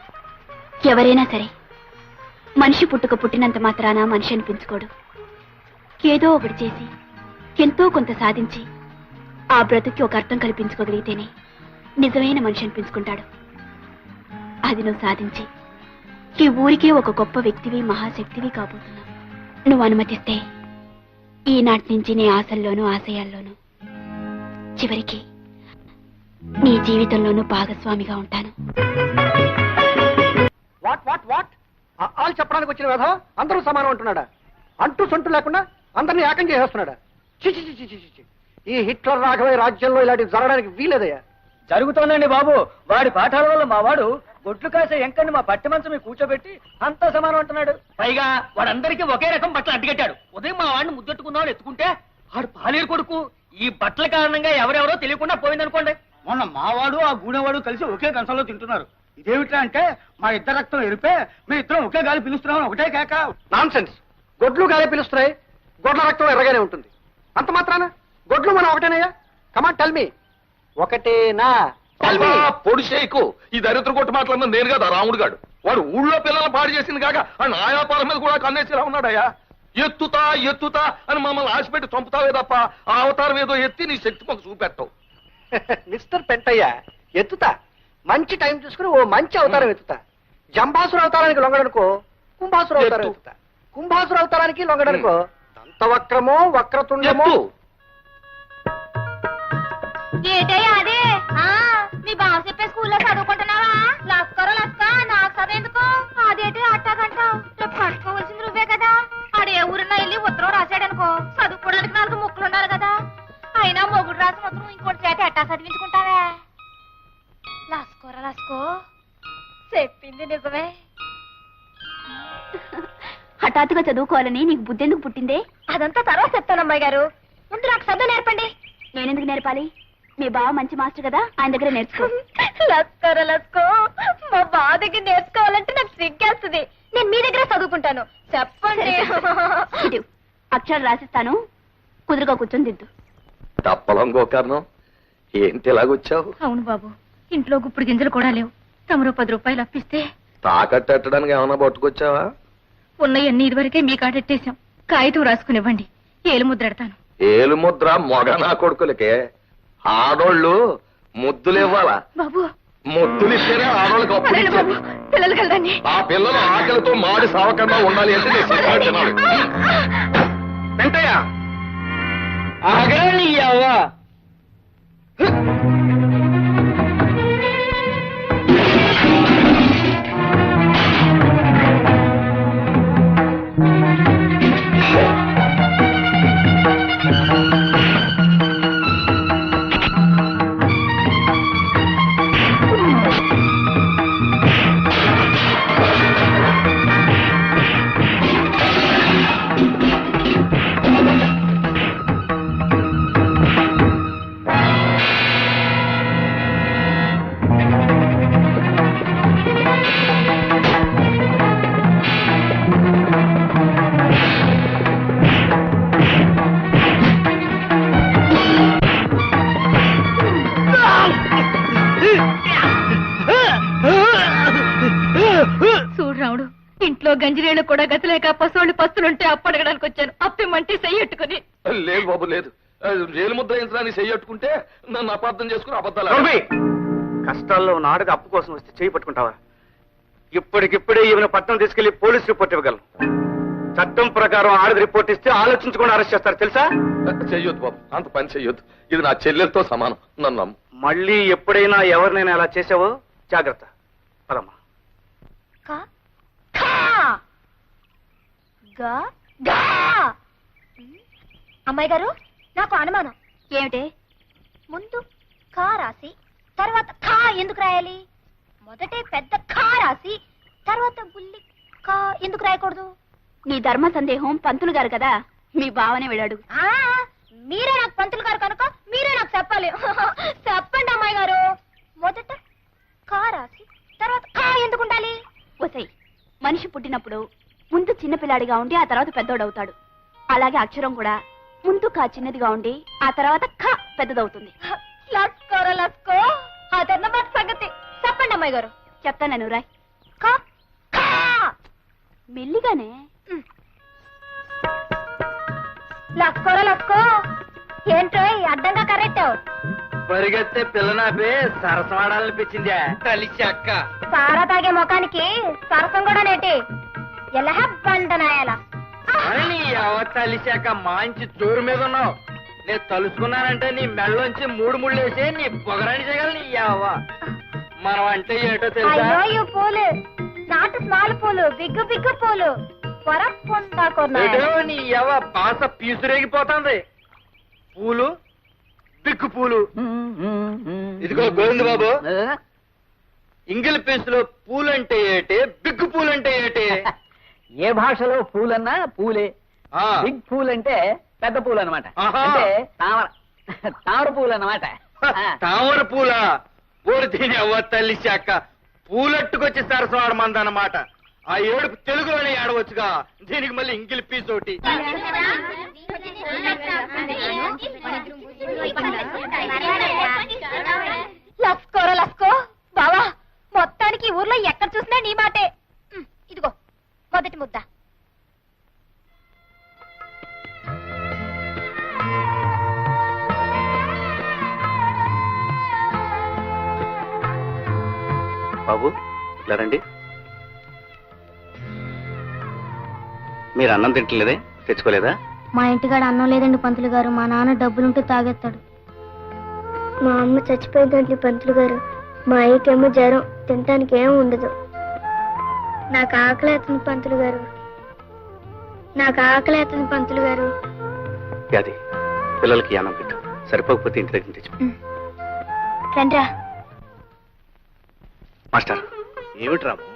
ఎవరైనా సరే మనిషి పుట్టినంత మాత్రాన మనిషి అనిపించుకోడు. ఏదో ఒకటి చేసి ఎంతో కొంత సాధించి ఆ బ్రతుకి ఒక అర్థం కల్పించుకోగలిగితేనే నిజమైన మనిషి అనిపించుకుంటాడు. అది నువ్వు సాధించి ఈ ఊరికే ఒక గొప్ప వ్యక్తివి, మహాశక్తివి కాబోతున్నావు. నువ్వు అనుమతిస్తే ఈనాటి నుంచి నీ ఆశల్లోనూ ఆశయాల్లోనూ చివరికి నీ జీవితంలోనూ భాగస్వామిగా ఉంటాను. వాట్ వాట్ వాట్ ఆలు చెప్పడానికి వచ్చిన వ్యధ అందరూ సమానం అంటున్నాడా? అంటూ సొంటు లేకుండా అందరినీ ఏకం చేసేస్తున్నాడా? చిచి చిచి చిచి చి. ఈ హిట్లర్ రాఘవయ్య రాజ్యంలో ఇలాంటివి జరగడానికి వీలేదయ్యా. జరుగుతోందండి బాబు. వాడి పాఠాల వల్ల మా వాడు గొడ్లు కాసే ఎంకని మా పట్టి మంచం మీద కూర్చోబెట్టి అంతా సమానం అంటున్నాడు. పైగా వాడందరికీ ఒకే రకం బట్టలు అడ్డుకట్టాడు. ఉదయం మా వాడిని ముద్దెట్టుకుందామని ఎత్తుకుంటే ఆడు పాలేరు కొడుకు. ఈ బట్టల కారణంగా ఎవరెవరో తెలియకుండా పోయిందనుకోండి. మొన్న మావాడు ఆ గూడెవాడు కలిసి ఒకే కంచంలో తింటున్నారు. ఇదేమిట్రా అంటే మా ఇద్దరు రక్తం ఎరిపే మీ ఇద్దరం ఒకే గాలి పిలుస్తున్నామని ఒకటే కేక. Nonsense. గొడ్లు గాలే పిలుస్తున్నాయి, గొడ్ల రక్తం ఎర్రగానే ఉంటుంది. అంత మాత్రాన గొడ్లు మనం ఒకటేనయ్యా? కమాన్ టెల్ మీ, ఒకటేనా? పొడి చేయకు. ఈ దరిద్ర కొట్టు మాట్లాడిన నేను కదా రాముడు గాడు. వాడు ఊళ్ళో పిల్లలు పాడు చేసింది కాక ఆ నాయాపాల మీద కూడా కన్నేసిలా ఉన్నాడయ్యా. ఎత్తుతా ఎత్తుతా అని మమ్మల్ని ఆశపెట్టి చంపుతావే తప్ప ఆ అవతారం ఏదో ఎత్తి నీ శక్తి మాకు చూపెట్టవు. మిస్టర్ పెంటయ్య, ఎత్తుతా. మంచి టైం చూసుకుని ఓ మంచి అవతారం ఎత్తుతా. జంబాసుర అవతారానికి లొంగడనుకో కుంభాసుర అవతారం ఎత్తుతా. కుంభాసుర అవతారానికి లొంగడనుకో దంతవక్రమో వక్రతుండమో. ఏటయ్యా అదే? మీ బావ చెప్పే స్కూల్లో చదువుకుంటున్నావా? లస్కరో లస్క, నాకు చదువుఎందుకు? అదేంటి అట్టాగంటావు? రేపు కట్టుకోవాల్సింది నువ్వే కదా. ఆడే ఊరినా వెళ్ళి ఉత్తరం రాశాడనుకో, చదువుకోవడానికి 4 ముక్కలు ఉండాలి కదా. అయినా మొగుడు రాసిన ఉత్తరం ఇంకోటి చేత ఎట్టా చదివించుకుంటావే? లస్కోరా లస్కో, చెప్పింది నిజమే. హఠాత్తుగా చదువుకోవాలని నీకు బుద్ధి ఎందుకు పుట్టిందే? అదంతా తర్వాత చెప్తాను అమ్మాయి గారు. ముందు నాకు చదువు నేర్పండి. నేనెందుకు నేర్పాలి? మీ బావ మంచి మాస్టర్ కదా, ఆయన దగ్గర నేర్చుకో. లస్కర లస్కో, మా బావ దగ్గర నేర్చుకోవాలంటే నాకు సిగ్గేస్తుంది. నేను మీ దగ్గర చదువుకుంటాను. చెప్పండి. అక్షరాలు రాసిస్తాను, కుదురుగా కూర్చొని దిద్దు. తప్పలం గోకర్ణం, ఏంటి ఇలాగొచ్చావు? అవును బాబు, ఇంట్లో గుప్పుడు గింజలు కూడా లేవు. తమరో 10 రూపాయలు అప్పిస్తే తాకట్టడానికి ఏమైనా పట్టుకొచ్చావా? ఉన్నయన్నీ ఇదివరకే మీ కాడెట్టేశాం. కాగితం రాసుకునివ్వండి, ఏలు ముద్రెడతాను. ఏలు ముద్ర మొగ నా కొడుకులకే. ఆడోళ్ళు ముద్దులు ఇవ్వాలా? బాబు, ముద్దులు ఇస్తేనే ఆడోళ్ళకి అప్పుడు పదండి బాబు, ఇచ్చేది. పిల్లలు కలదండి. ఆ పిల్లలు ఆకలితో మాడి సావకుండా ఉండాలి అంటే నేను సిగ్గుపడుతున్నాను. పెంటయ్య, ఆగండి అవ్వ. చూడు రాముడు, ఇంట్లో గంజిరేళ్ళు కూడా గతిలేక పశువులు పస్తులుంటే అప్పడగడానికి వచ్చాను. అప్పిమంటే చెయ్యట్టుకుని. లేదు బాబు లేదు, జైలు ముద్ర వేయించడానికి చెయ్యట్టుకుంటే నన్ను అపార్థం చేసుకుని అబద్ధాలు నోర్మి! కష్టాల్లో ఉన్న ఆడది అప్పు కోసం వస్తే చేయి పట్టుకుంటావా? ఇప్పటికిప్పుడే ఈమెను పట్టణం తీసుకెళ్లి పోలీస్ రిపోర్ట్ ఇవ్వగలను. చట్టం ప్రకారం ఆడది రిపోర్ట్ ఇస్తే ఆలోచించకుండా అరెస్ట్ చేస్తారు తెలుసా? చెయ్యొద్దు బాబు, అంత పని చెయ్యొద్దు. ఇది నా చెల్లెలతో సమానం, నన్ను నమ్ము. మళ్ళీ ఎప్పుడైనా ఎవరినైనా అలా చేసావో జాగ్రత్త. పదమ్మా. కా ఖా గా గా. అమ్మాయి గారు, నాకు అనుమానం. ఏమిటి? ముందు కా రాసి తర్వాత ఖా ఎందుకు రాయాలి? మొదటే పెద్ద ఖా రాసి తర్వాత బుల్లి కా ఎందుకు రాయకూడదు? నీ ధర్మ సందేహం పంతులు గారు కదా, మీ బావనే వెళ్ళాడు. మీరే నాకు పంతులు గారు కనుక మీరే నాకు చెప్పాలి. చెప్పండి అమ్మాయి గారు. మొదట కా రాసి తర్వాత ఖా ఎందుకు ఉండాలి? ఒసై, మనిషి పుట్టినప్పుడు ముందు చిన్నపిల్లాడిగా ఉండి ఆ తర్వాత పెద్దోడవుతాడు. అలాగే అక్షరం కూడా ముందు కా చిన్నదిగా ఉండి ఆ తర్వాత ఖ పెద్దదవుతుంది. లస్కోరా లస్కో, అదన్నమాట సంగతి. చెప్పండి అమ్మాయి గారు. చెప్తాను రాయ్. కా ఖా. మెల్లిగానే. లస్కోరా లస్కో. ఏంటో అడ్డంగా కరెక్టావు. పరిగెత్తే పిల్లనాపే సరసమాడాలనిపించిందా? కలిసి అక్క సారా తాగే ముఖానికి సరసం కూడా నేటి. ఎలా బండనాయాల. నీ ఎవ తలిశాక మంచి జోరు మీద ఉన్నావు. నేను తలుసుకున్నానంటే నీ మెళ్ళలోంచి మూడు ముళ్ళేసి నీ పొగరాని చేయగల నీ ఎవ. మనం అంటే ఏంటో తెలుసా? అయ్యో ఈ పూలు నాటు స్మాల్ పూలు, బిగ్గు బిగ్గు పూలు ఏదో నీ ఎవ బాస పీసురేగిపోతుంది. పూలు బిగ్గు పూలు. ఇదిగో గోవింద బాబు, ఇంగిల్ పీసులో పూలంటే ఏటే, బిగ్గు పూలంటే ఏటే? ఏ భాషలో పూలన్నా పూలే. బిగ్ పూల్ అంటే పెద్ద పూలు అనమాట. అంటే తామర పూలు అన్నమాట. తామర పూల ఊరు దీని అవ్వ తల్లి శాఖ పూలట్టుకొచ్చి సరసవాడమందన్నమాట. ఆ ఏడుపు తెలుగులోనే ఏడవచ్చుగా, దీనికి మళ్ళీ ఇంగిల్ పీస్ ఒకటి. లస్కోరా లస్కో. బావా, మొత్తానికి ఊర్లో ఎక్కడ చూసినా నీ మాటే. ఇదిగో మొదటి ముద్ద. బాబు ఇలా రండి. మీరు అన్నం తింటలేదే? తెచ్చుకోలేదా? మా ఇంటికాడ అన్నం లేదండి పంతులు గారు. మా నాన్న డబ్బులుంటే తాగేస్తాడు. మా అమ్మ చచ్చిపోయిందండి పంతులు గారు. మా అయ్యకేమో జ్వరం, తినటానికి ఏం ఉండదు. నాకు ఆకలి అవుతుంది పంతులు గారు. నాకు ఆకలి అవుతుంది పంతులు గారు. అది పిల్లలకి అన్నం పెట్టు, సరిపోకపోతే ఇంటి దగ్గర తెచ్చు. రండ్రా. మాస్టర్, ఏమిటి రాము?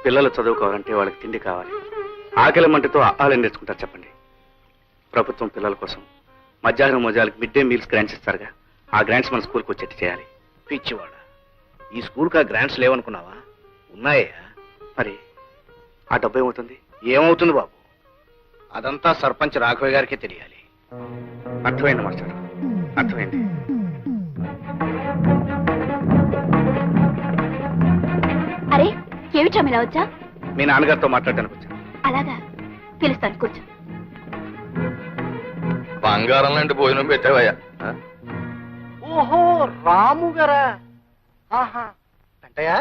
పిల్లలు చదువుకోవాలంటే వాళ్ళకి తిండి కావాలి. ఆకలి మంటతో ఆహారం నేర్చుకుంటారు చెప్పండి. ప్రభుత్వం పిల్లల కోసం మధ్యాహ్నం మోజాలకి మిడ్ డే మీల్స్ గ్రాంట్స్ ఇస్తారుగా, ఆ గ్రాంట్స్ మన స్కూల్కి వచ్చేట్టు చేయాలి. పిచ్చివాడ, ఈ స్కూల్కి ఆ గ్రాంట్స్ లేవనుకున్నావా? ఉన్నాయా? మరి ఆ డబ్బు ఏమవుతుంది? ఏమవుతుంది బాబు, అదంతా సర్పంచ్ రాఘవయ్య గారికే తెలియాలి. అర్థమైంది మాస్టర్, అర్థమైంది. అరే ఏమిటా ఇలా వచ్చా? మీ నాన్నగారితో మాట్లాడడానికి వచ్చాను. అలాగా, పిలుస్తాను, కూర్చో. బంగారం లాంటి భోజనం పెట్టావయ్యా. ఓహో, రాము గారా? ఆహా, అంటయ్యా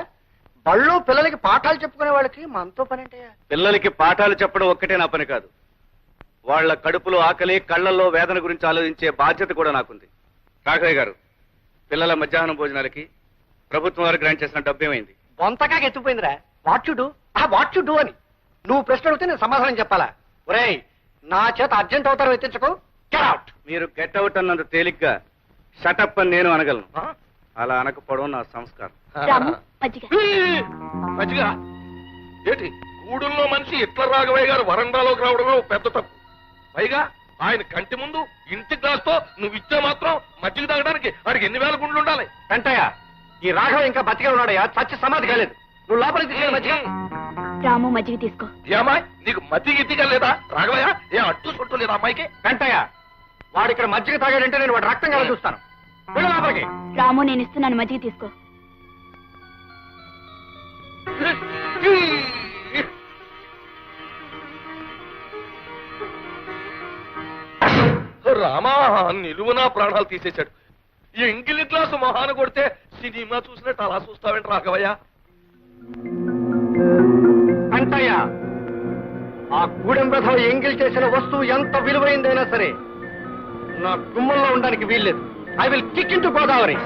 బళ్ళు పిల్లలకి పాఠాలు చెప్పుకునే వాళ్ళకి మనతో పని అంటయ్యా. పిల్లలకి పాఠాలు చెప్పడం ఒక్కటే నా పని కాదు, వాళ్ళ కడుపులో ఆకలి, కళ్ళల్లో వేదన గురించి ఆలోచించే బాధ్యత కూడా నాకుంది. రాఘవయ్య గారు, పిల్లల మధ్యాహ్నం భోజనాలకి ప్రభుత్వం వారు గ్రాంట్ చేసిన డబ్బు ఏమైంది? బొంతకాకి ఎత్తుపోయిందిరా. వాట్ యు డూ అని నువ్వు ప్రశ్న అడిగితే నేను సమాధానం చెప్పాలా? ఒరేయ్, నా చేత అర్జెంట్ అవుతారు ఎత్తించకు. Get out. మీరు గెట్ అవుట్ అన్నంత తేలిగ్గా షటప్ అని నేను అనగలను. అలా అనకపోవడం నా సంస్కారం. రాము, మజ్జిగ. మంచిగా ఏంటి గూడుల్లో మనిషి ఇట్ల రాఘవయ్య గారు వరండాలోకి రావడమే ఓ పెద్ద తప్పు. పైగా ఆయన కంటి ముందు ఇంటి గ్లాస్తో నువ్వు ఇచ్చే మాత్రం మజ్జిగ తాగడానికి వాడికి ఎన్ని వేల గుండ్లు ఉండాలి? వెంటయ్య, ఈ రాఘవ ఇంకా బతికే ఉన్నాడయ్యా, చచ్చి సమాధి కాలేదు. నువ్వు లోపలికి తీసుకెళ్ళి మధ్య. రాము, మజ్జిగ తీసుకో. ఏమాయ్, నీకు మజ్జిగ ఇద్దిగా లేదా రాఘవయ్య? ఏ అట్టు సొట్టు లేదా అమ్మాయికి? వెంటయ్య, వాడు ఇక్కడ మజ్జిగ తాగాడంటే నేను వాడు రక్తం కల చూస్తాను. వెళ్ళు లోపలికి. రాము, నేను ఇస్తున్నాను, మజ్జిగ తీసుకో. రామా నిలువునా ప్రాణాలు తీసేశాడు. ఎంగిలి గ్లాసు మొహాన కొడితే సినిమా చూసినట్టు అలా చూస్తావేంటి రాఘవయ్య? అంటయ్యా, ఆ గూడెం రథం ఎంగిల్ చేసిన వస్తువు ఎంత విలువైందైనా సరే నా గుమ్మంలో ఉండడానికి వీల్లేదు. I will kick in to Godavari.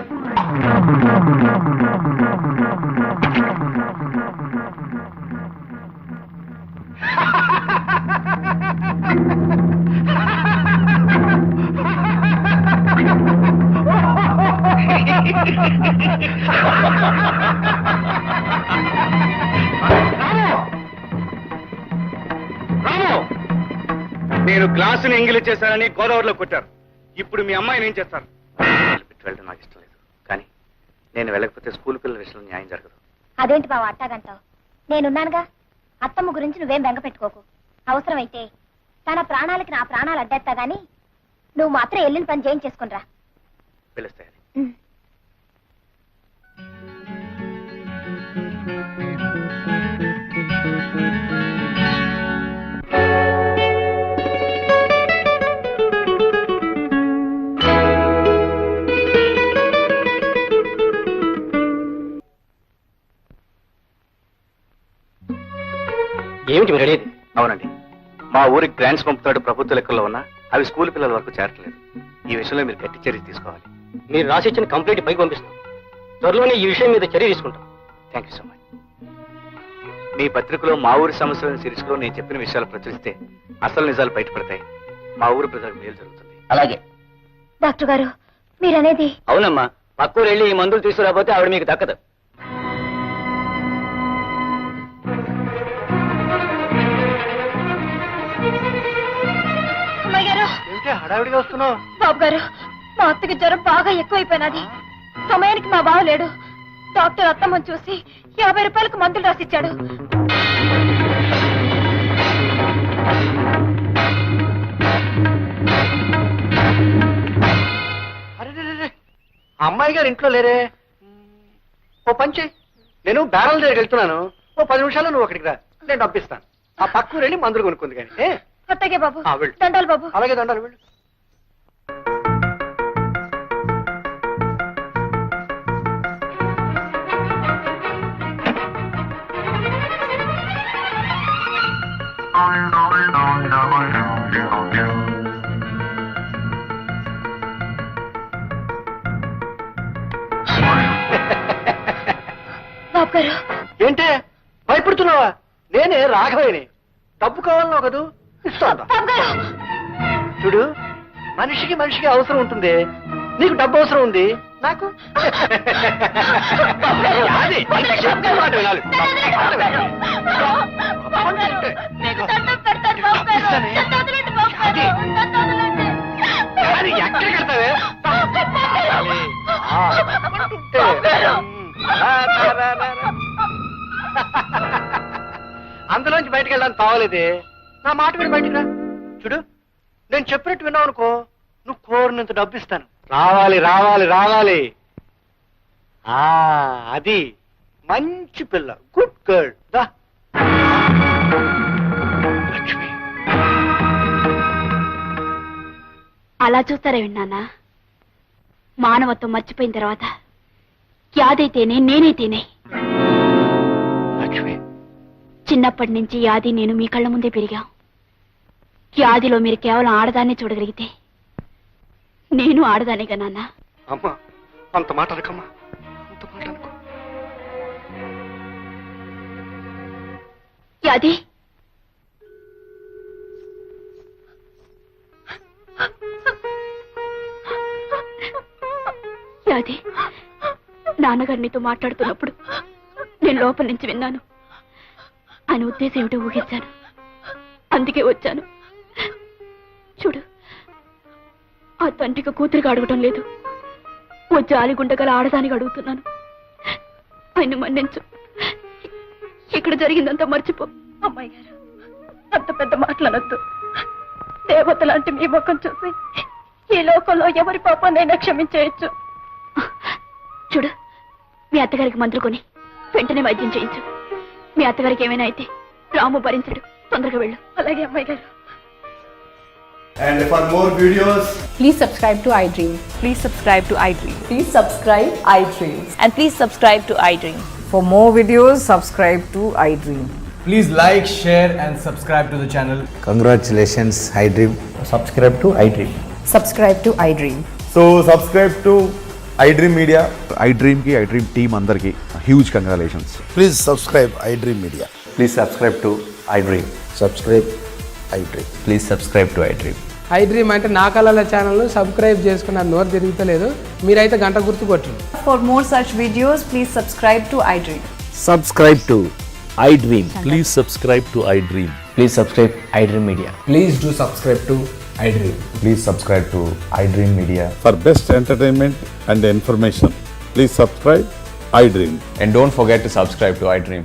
నేను గ్లాసుని ఎంగిలి చేశానని గోదావరిలో కొట్టారు. ఇప్పుడు మీ అమ్మాయిని ఏం చేస్తారు? వెళ్ళడం నాకు ఇష్టం లేదు, కానీ నేను వెళ్ళకపోతే స్కూల్ పిల్లల విషయంలో న్యాయం జరగదు. అదేంటి బావ అట్టాగంటావు? నేనున్నానుగా. అత్తమ్మ గురించి నువ్వేం బెంగ పెట్టుకోకు. అవసరమైతే తన ప్రాణాలకి నా ప్రాణాలు అడ్డేస్తా గాని నువ్వు మాత్రం వెళ్ళిన పని చేయించేసుకునిరా. పిలుస్తాయి. ఏమిటి మీరు అడిగేది? అవునండి, మా ఊరికి గ్రాంట్స్ పంపుతాడు ప్రభుత్వ లెక్కల్లో ఉన్నా అవి స్కూల్ పిల్లల వరకు చేరట్లేదు. ఈ విషయంలో మీరు గట్టి చర్య తీసుకోవాలి. మీరు రాసిచ్చిన కంప్లైంట్ పైకి పంపిస్తాం. త్వరలోనే ఈ విషయం మీద చర్య తీసుకుంటాం. Thank you so much. మీ పత్రికలో మా ఊరి సమస్యలను సిరీస్లో నేను చెప్పిన విషయాలు ప్రచురిస్తే అసలు నిజాలు బయటపడతాయి. మా ఊరు ప్రజలకు మేలు జరుగుతుంది. అలాగే డాక్టర్ గారు మీరనేది? అవునమ్మా, పక్కూరు వెళ్ళి ఈ మందులు తీసుకురాకపోతే ఆవిడ మీకు దక్కదు. హడావిడిగా వస్తున్నావు? బాబు గారు, మా అత్తకి జ్వరం బాగా ఎక్కువైపోయినది. సమయానికి మా బావ లేడు. డాక్టర్ అత్తమ్మని చూసి 50 రూపాయలకు మందులు రాసిచ్చాడు. అమ్మాయి గారు ఇంట్లో లేరే? ఓ పంచి, నేను బ్యారల్ దగ్గరికి వెళ్తున్నాను. ఓ 10 నిమిషాల్లో నువ్వు అక్కడికి రా, నేను పంపిస్తాను. ఆ పక్కూరు వెళ్ళి మందులు కొనుక్కుంది కానీ. అత్తగే బాబు. వెళ్ళు. దండాలు బాబు. అలాగే దండాలు. వెళ్ళు. బాబు గారు ఏంటే భయపడుతున్నావా? నేనే రాఘవేని. డబ్బు కావాలన్నావు కదూ, ఇస్తాను. బాబు గారు చూడు, మనిషికి మనిషికి అవసరం ఉంటుంది. నీకు డబ్బు అవసరం ఉంది, నాకు అది. మాట వినాలి. మీకు దండం పెడతాను బాబు గారు. నన్ను వదలండి బాబు గారు. నన్ను వదలండి. అది ఎక్కడ కడతావే? అందులోంచి బయటకు వెళ్ళడానికి తావలేదే. నా మాట విని బయటికి రా. చూడు, నేను చెప్పినట్టు విన్నావు అనుకో, నువ్వు కోరినంత డబ్బు ఇస్తాను. రావాలి రావాలి రావాలి. అది మంచి పిల్ల, గుడ్ గర్ల్. దా లక్ష్మి. అలా చూస్తారే విన్నానా? మానవత్వం మర్చిపోయిన తర్వాత యాదైతేనే నేనైతేనే. లక్ష్మి, చిన్నప్పటి నుంచి యాది నేను మీ కళ్ళ ముందే పెరిగాం. యాదిలో మీరు కేవలం ఆడదాన్నే చూడగలిగితే నేను ఆడదానేగా నాన్న. అమ్మా, అంత మాట అనకమ్మా, అంత మాట అనుకో. యాది, యాది, నాన్నగారు నీతో మాట్లాడుతున్నప్పుడు నేను లోపల నుంచి విన్నాను. ఆయన ఉద్దేశం ఏమిటో ఊహించాను, అందుకే వచ్చాను. చూడు, ఆ తండ్రికి కూతురికి అడగటం లేదు, ఓ జాలిగుండగల ఆడదానికి అడుగుతున్నాను. ఆయన మన్నించు. ఇక్కడ జరిగిందంతా మర్చిపో. అమ్మాయి గారు, అంత పెద్ద మాటలనొద్దు. దేవత లాంటి మీ ముఖం చూసి ఈ లోకంలో ఎవరి పాపాన్నైనా క్షమించేయచ్చు. చూడు, మీ అత్తగారికి మందులు కొని వెంటనే వైద్యం చేయించు. మీ అత్తగారికి ఏమైనా అయితే రాము భరించడు. తొందరగా వెళ్ళు. అలాగే అమ్మాయి గారు. And for more videos, Please subscribe to iDream. Please subscribe to iDream. Please subscribe iDream. And please subscribe to iDream. For more videos, subscribe to iDream. please like, share, and subscribe to the channel. Congratulations iDream. Subscribe to iDream. Subscribe to iDream. So subscribe to iDream Media. iDream ki iDream team andarki huge congratulations. Please subscribe iDream media. Please subscribe to iDream. Subscribe iDream. Please subscribe to iDream. iDream అంటే నా కళల channel subscribe చేసుకున్న నోరు తిరుగుతలేదు. మీరైతే గంట గుర్తు కొట్టండి. For more such videos, please subscribe to iDream. Subscribe to iDream. Please subscribe to iDream. Please subscribe iDream media. Please do subscribe to iDream. Please subscribe to iDream Media. For best entertainment and information, please subscribe iDream. And don't forget to subscribe to iDream.